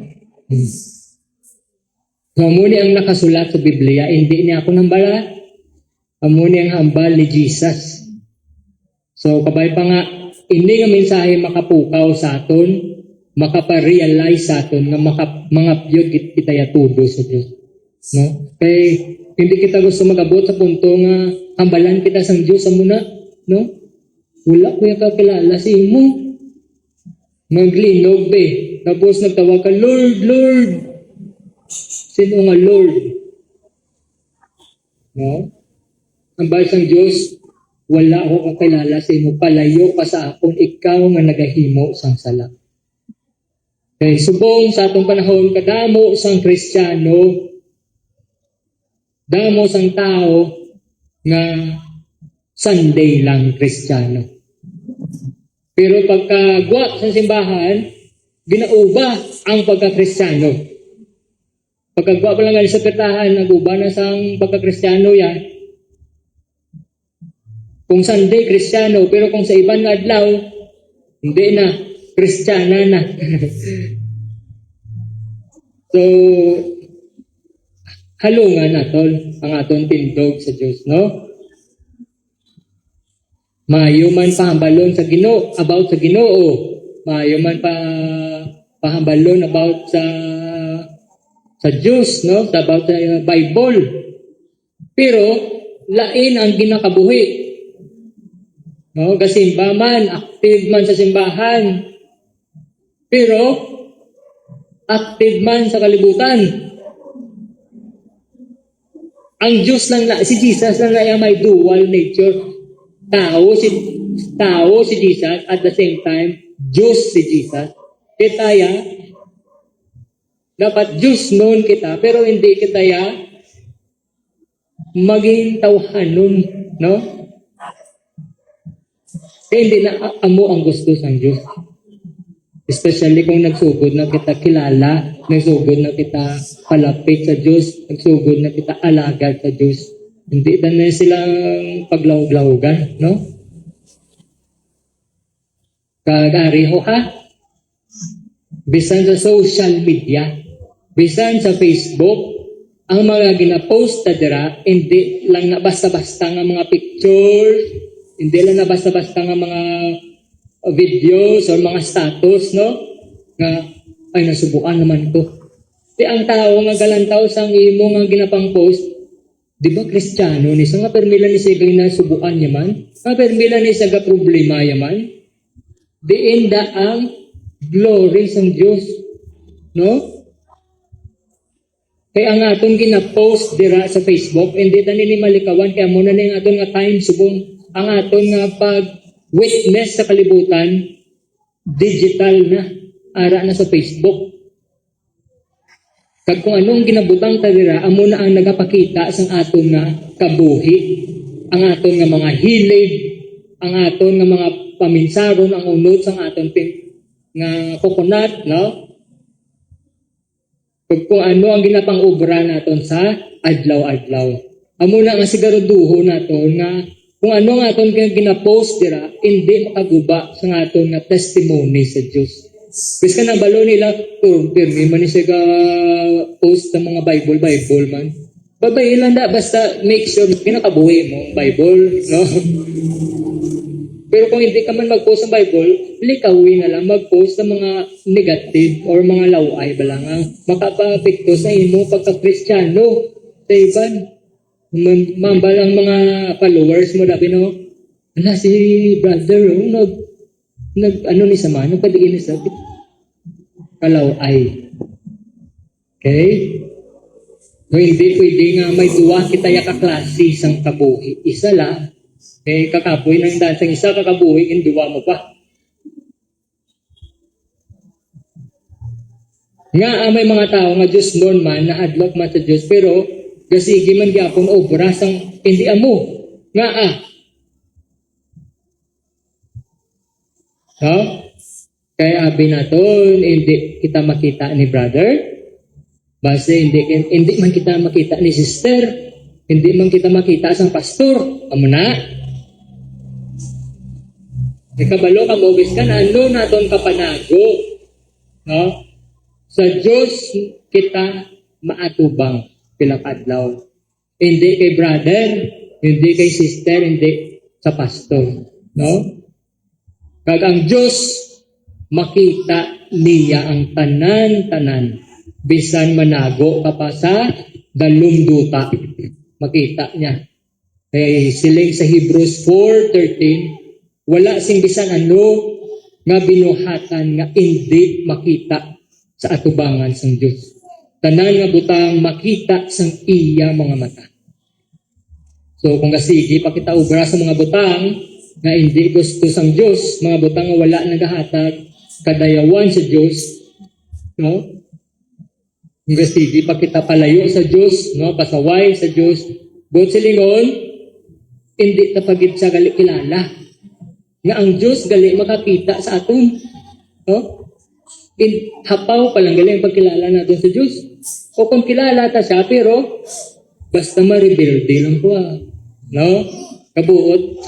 Amuni ang nakasulat sa Biblia, hindi niya ako nambala. Amuni ang hambal ni Jesus. So, kabay pa nga, hindi nga mensahe makapukaw sa aton, makaparealize sa aton nga mga piyod kita yatudo sa Diyos. No? Kaya hindi kita gusto magabot sa punto nga hambalan kita sang Diyos sa muna. No? Wala ko yung kakilala sa imo. Maglinog be. Tapos nagtawag ka, Lord, Lord. Sino nga Lord? No? Hambal sang Diyos, wala ko kakilala sa imo. Palayo pa sa akon, ikaw nga nagahimo sang sala. Okay, subong sa atong panahon, kadamo sang Kristiyano, damo sang tao nga Sunday lang Kristiyano. Pero pagkagwa sa simbahan, ginauba ang pagka-Kristiyano. Pagkagwa pa lang sa sekretahan, naguba na sang pagka-Kristiyano yan. Kung Sunday, Kristiyano, pero kung sa ibang adlaw, hindi na. Kristiyana na. So, halungan naton ang aton tindog sa Diyos, no? Maayo man pahambalon sa Ginoo, about sa Ginoo. Maayo man pahambalon about sa Diyos, no? About sa Bible. Pero, lain ang ginakabuhi. No? Kasimba man, active man sa simbahan. Pero, active man sa kalibutan. Ang Diyos lang na, si Jesus lang na may dual nature. Tao, tao si Jesus at the same time Diyos si Jesus. Kita ya, dapat Diyos noon kita pero hindi kita ya maging tawhanon, no? Kaya hindi na amo ang gusto sang Diyos. Especially kung nagsugod na kita kilala, nagsugod na kita palapit sa Diyos, nagsugod na kita alagad sa Diyos. Hindi na silang paglawag-lawagan, no? Kagari ho ha? Bisan sa social media, bisan sa Facebook, ang mga gina-post na dira, hindi lang na basta-basta nga mga pictures, hindi lang na basta-basta nga mga videos or mga status, no? Nga, ay nasubukan naman to. Di ang tao nga galantaw sang imo nga ginapang post, di ba Kristiyano ni sa nga permila ni siya na subukan yaman? Nga permila ni siya ga problema yaman? Diin da ang glory sang Diyos, no? Kaya ang aton gina-post dira sa Facebook, hindi na nini malikawan, kaya muna na yung aton nga time subong ang aton nga pag-witness sa kalibutan, digital na, ara na sa Facebook. Kag kung anong ginabutang ta dira, amo na ang nagapakita sang aton nga kabuhi, ang aton nga mga hilig, ang aton nga mga paminsaron, ang unod sang aton nga coconut, no? Kung ano ang ginapang-ubra naton sa adlaw-adlaw. Amo na nga siguraduho naton nga kung ano nga aton gina-post dira, hindi makaguba sa aton nga testimony sa Dios. Bis ka nang balo nila, pirmi man ni siya post sa mga Bible man. Babay lang da, basta make sure kinakabuhi mo ang Bible, no? Pero kung hindi ka man mag-post ng Bible, likawin na lang mag-post ng mga negative or mga laway ba lang ang makapapekto sa imo pagka-Kristiyano. Sa iban, mambal ang mga followers mo, dabi no, ala si brother, ano ni sama, nagpadiin ni sa kalaway. Okay? So, hindi pwede nga may duwa kita yakaklase isang kabuhi. Isa lang, kakapoy ng dansang isa, kakabuhi, induwa mo pa. Nga, may mga tao nga Diyos noon man, nahadlok man sa Diyos, pero gasigi man gyapon obra sang hindi amo. Nga no? Kaya abi naton, hindi kita makita ni brother, base hindi man kita makita ni sister, hindi man kita makita sang pastor, amo na. Ikabalo ka mobis ka na ano naton kapanago, no? Sa Diyos kita maatubang pilakadlaw. Hindi kay brother, hindi kay sister, hindi sa pastor, no? Kag ang Diyos makita niya ang tanan-tanan, bisan manago ka pa sa dalumduta, makita niya. Kaya siling sa Hebrews 4:13, wala sing bisan ano nga binuhatan nga hindi makita sa atubangan sang Dios. Tanan nga butang makita sang iya mga mata. So kung kasigi pa kita ubra sa mga butang nga hindi gusto sang Dios, mga butang nga wala nagahatag kadayawan sa Dios, no? Kung kasigi pa kita palayo sa Dios, no, pasaway sa Dios, but silingon hindi ta pagid sa gali kilala nga ang Diyos gali makakita sa aton. No? Hapaw pa lang gali ang pagkilala natin sa Diyos. O kung kilala ta siya, pero basta ma-rebuild lang po. No? Kabuot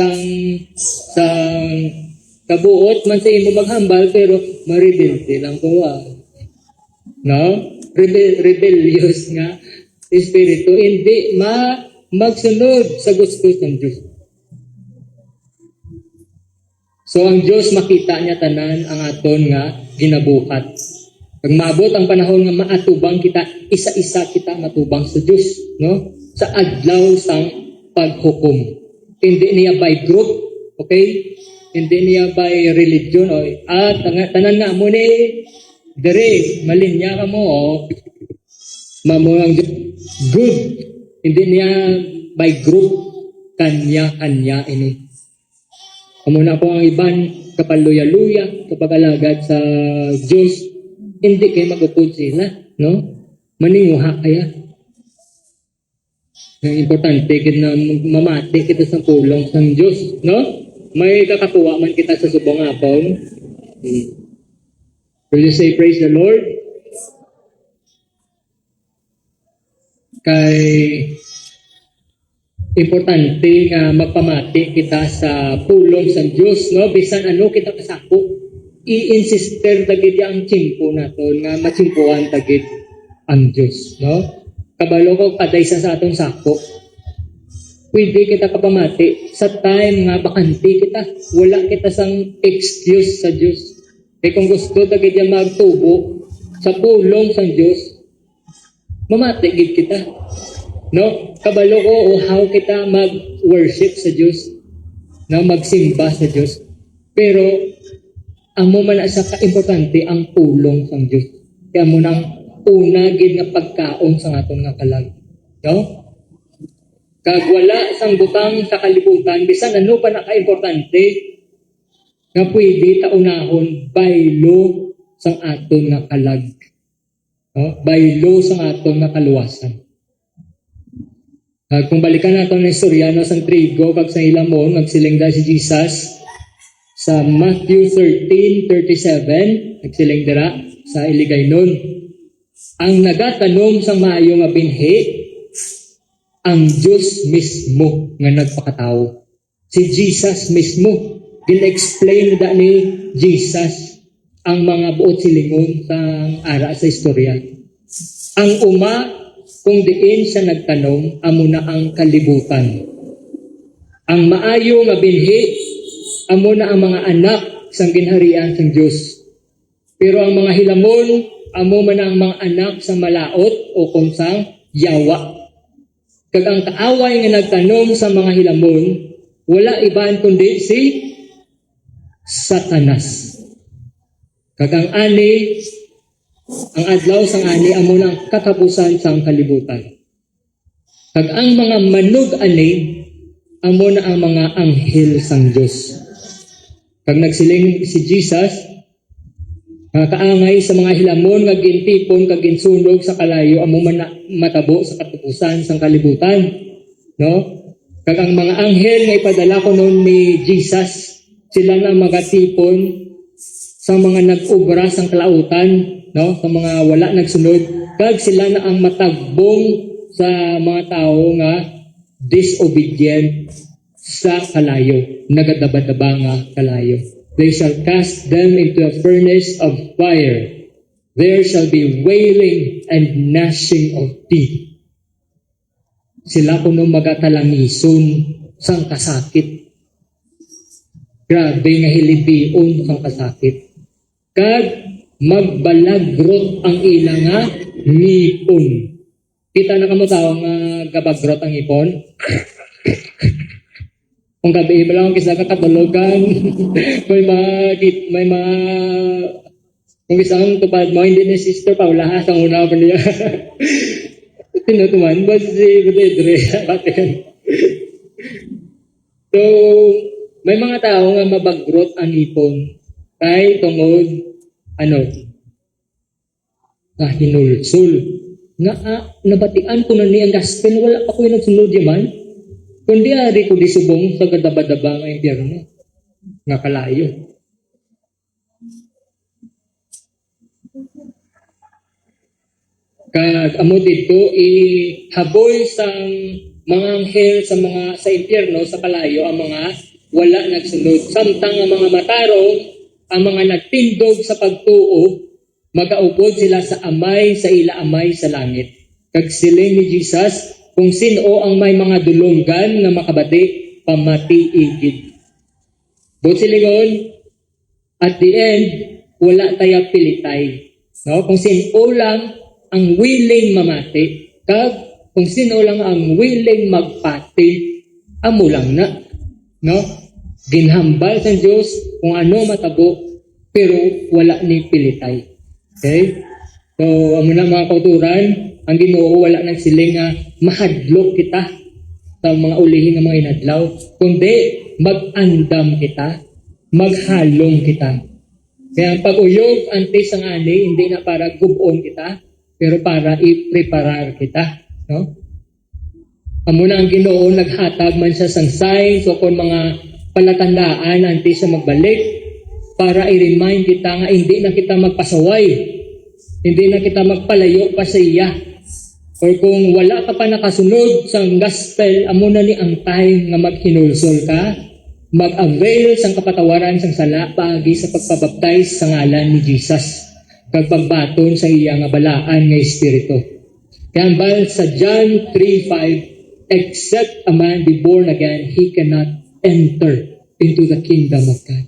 kabuot man sa imo maghambal, pero ma-rebuild lang po. No? Rebellious nga espiritu, hindi magsunod sa gusto ng Diyos. So ang Diyos makita niya tanan ang aton nga ginabuhat. Pag maabot ang panahon nga maatubang kita, isa-isa kita matubang sa Diyos, no? Sa adlaw sang paghukom. Hindi niya by group, okay? Hindi niya by religion, o tanan nga mo ni dire malinya ka mo, mamuang good. Hindi niya by group, kanya ini. Amo na po ang iban kapaluya-luya kapag alagad sa Diyos, hindi kayo magupod sila, no? Maninguha kaya. Ang importante kita na mamati kita sa pulong ng Diyos, no? May kakakuha man kita sa subong hapon. Will you say praise the Lord? Kay importante nga magpamati kita sa pulong sa Diyos, no? Bisan ano kita kasako, i-insister dagit ang tsimpo naton nga matsimpuan dagit ang Diyos, no? Kabalo ko kadaysa sa atong sako. Pwede kita kapamati sa time nga bakanti kita. Wala kita sang excuse sa Diyos. Kaya kung gusto dagit yan magtubo sa pulong sa Diyos, mamati gid kita. No? Kabalo ko how kita mag-worship sa Diyos. No? Magsimba sa Diyos. Pero amo man sa ka-importante ang pulong sa Diyos. Kaya mo nang una gid nga pagkaon sa aton nga kalag. No? Kag wala sang butang sa kalibutan, bisan ano pa naka-importante nga pwede taunahon baylo sang aton nga kalag. No? Baylo sang aton nga kaluwasan. Kung balikan natin ng istoryano sang trigo kag sa ilamon, nagsiling da si Jesus sa Matthew 13:37, nagsiling dira sa iligay nun. Ang nagatanom sa maayo nga binhi, ang Diyos mismo nga nagpakatao. Si Jesus mismo. Gina-explain na ni Jesus ang mga buot silingon sa ara sa istorya. Ang uma, kung diin siya nagtanom, amo na ang kalibutan. Ang maayo nga binhi, amo na ang mga anak sang ginharian sang Diyos. Pero ang mga hilamon, amo man ang mga anak sa malaot o kung sang yawa. Kag ang kaaway nga nagtanom sa mga hilamon, wala iban kundi si Satanas. Kag ang ani, ang adlaw sang ani amo ng katapusan sang kalibutan. Kag ang mga manog ani, amo na ang mga anghel sang Dios. Kag nagsiling si Jesus, kaangay sa mga hilamon nga gintipon kag ginsunog sa kalayo amo man matabo sa katapusan sang kalibutan, no? Kag ang mga anghel nga ipadala ko noon ni Jesus, sila na magatipon sa mga nag-ubra sang kalautan, no? Sa mga wala nagsunod, kag sila na ang matagbong sa mga tao nga disobedient sa kalayo, nagadaba-daba nga kalayo. They shall cast them into a furnace of fire. There shall be wailing and gnashing of teeth. Sila kuno magatalangison sang kasakit. Grabe nga hilibion sang kasakit. Kag magbalagrot ang ilang nga ngipon. Kita na kamo tawo nga gabagrot ang ngipon. Kung gabi ba lang kisa kakatulugan, may mga kung isang tupad mo, hindi ni Sister Paula, sang una pa niya. Tinutuman, ba si Budedre, batin. So, may mga tao nga mabagrot ang ipon. Kay tungod, hinulsul. Nabatian ko na niyang gospel, wala pa ko yung nagsunod yaman. Kundi ari ko di subong sa kadaba-daba ng impyerno nga kalayo. Kag amo dito ihaboy sang mga anghel sa impyerno sa kalayo ang mga wala nagsunod. Samtang ang mga matarong, ang mga nagtindog sa pagtuo, magaupod sila sa ila amay sa langit. Kag siling ni Jesus, kung sino ang may mga dulonggan na makabati, pamatiigid. But silingon, at the end, wala tayo pilitay. No? Kung sino lang ang willing mamati, kag kung sino lang ang willing magpati, amo lang na. No? Ginhambal sa Diyos kung ano matabo, pero wala ni pilitay. Okay? So, amo na mga kauturan, ang Ginoo wala nagsiling nga mahadlok kita sa mga ulihin ng mga inadlaw, kundi mag-andam kita, maghalong kita. Kaya ang pag-uyog antes ang ani, hindi na para gubon kita, pero para i-preparar kita. No? Amo na ang Ginoo, naghatag man siya sang signs o kung mga palatandaan antes siya magbalik, para i-remind kita nga hindi na kita magpasaway, hindi na kita magpalayo pa sa iya. Or kung wala ka pa nakasunod sa gospel, amo na ni ang time nga maghinulsol ka, mag-avail sang kapatawaran sang sala paagi sa pagpabaptize sa ngalan ni Jesus, kag pagbaton sa iya nga balaan nga espiritu. Kaya ang bal sa John 3:5, except a man be born again, he cannot enter into the kingdom of God.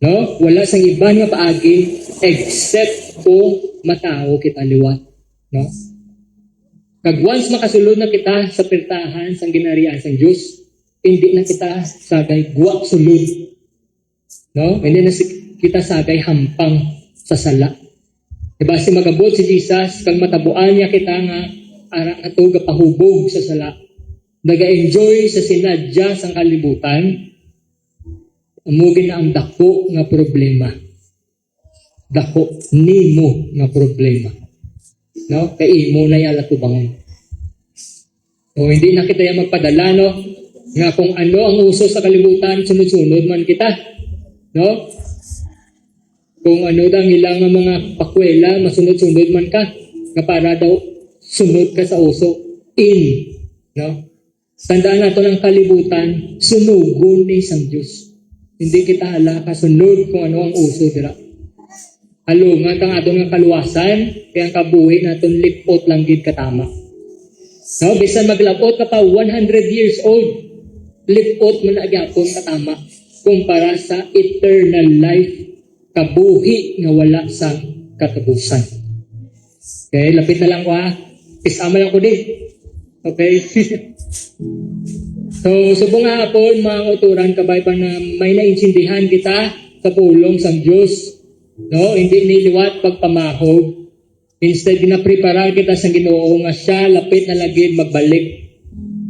No? Wala sang iba nga paagi except kung matao kita liwat. No? Kag once makasulod na kita sa pertahan sang ginarian sang Dios, hindi na kita sagay guwak sulod. No? Hindi na kita sagay hampang sa sala. Diba si magabot si Jesus, kag matabuan niya kita nga ara ato gapahubog sa sala. Naga-enjoy sa sinadya sang kalibutan, amugin na ang dako nga problema. Dako nimo nga problema. No? Kay imo na yala tubangon. O hindi na kita yung magpadala, no? Nga kung ano ang uso sa kalibutan, sunod-sunod man kita. No? Kung ano daw ilang mga pakwela, masunod-sunod man ka. Nga para daw sunod ka sa uso. No? Tandaan nato ng kalibutan, sunugon ni isang Diyos. Hindi kita hala kasunod kung ano ang uso dira. Alungan kang aton nga kaluwasan, kaya ang kabuhi naton lipot lang gid katama. No, bisan maglabot ka pa 100 years old, lipot man na gyapon katama kumpara sa eternal life, kabuhi nga wala sa katapusan. Okay, lapit na lang ko ha. Isama lang ko din. Okay? So, subong nga hapon, mga uturan, kabay pa na may naintindihan kita sa pulong sang Diyos. No? Hindi niliwat pagpamahog. Instead, ginapreparar kita sa Ginoo nga siya lapit na lagid magbalik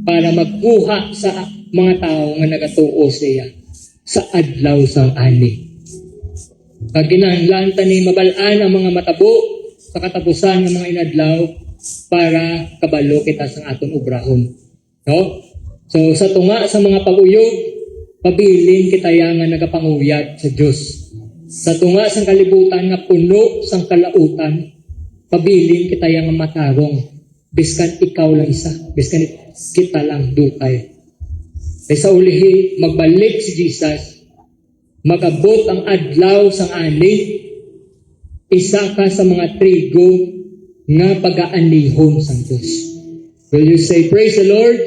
para magkuha sa mga tao nga nagatuo siya sa adlaw sang ani. Pag ginahanglan ni mabalaan ang mga matabo sa katapusan ng mga inadlaw para kabalo kita sa aton obrahon. No? So sa tunga sa mga pag-uyog, pabilin kita yang nga nagapanguyat sa Dios. Sa tunga sang kalibutan nga puno sang kalautan, pabilin kita yang matarong biskan ikaw lang isa, biskan kita lang dutay. Ay sa ulihi, magbalik si Jesus, magabot ang adlaw sang ani, isa ka sa mga trigo nga pag-aanihon sang Diyos. Will you say, praise the Lord?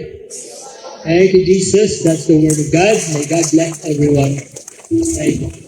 Thank you, Jesus. That's the word of God. May God bless everyone. Thank you.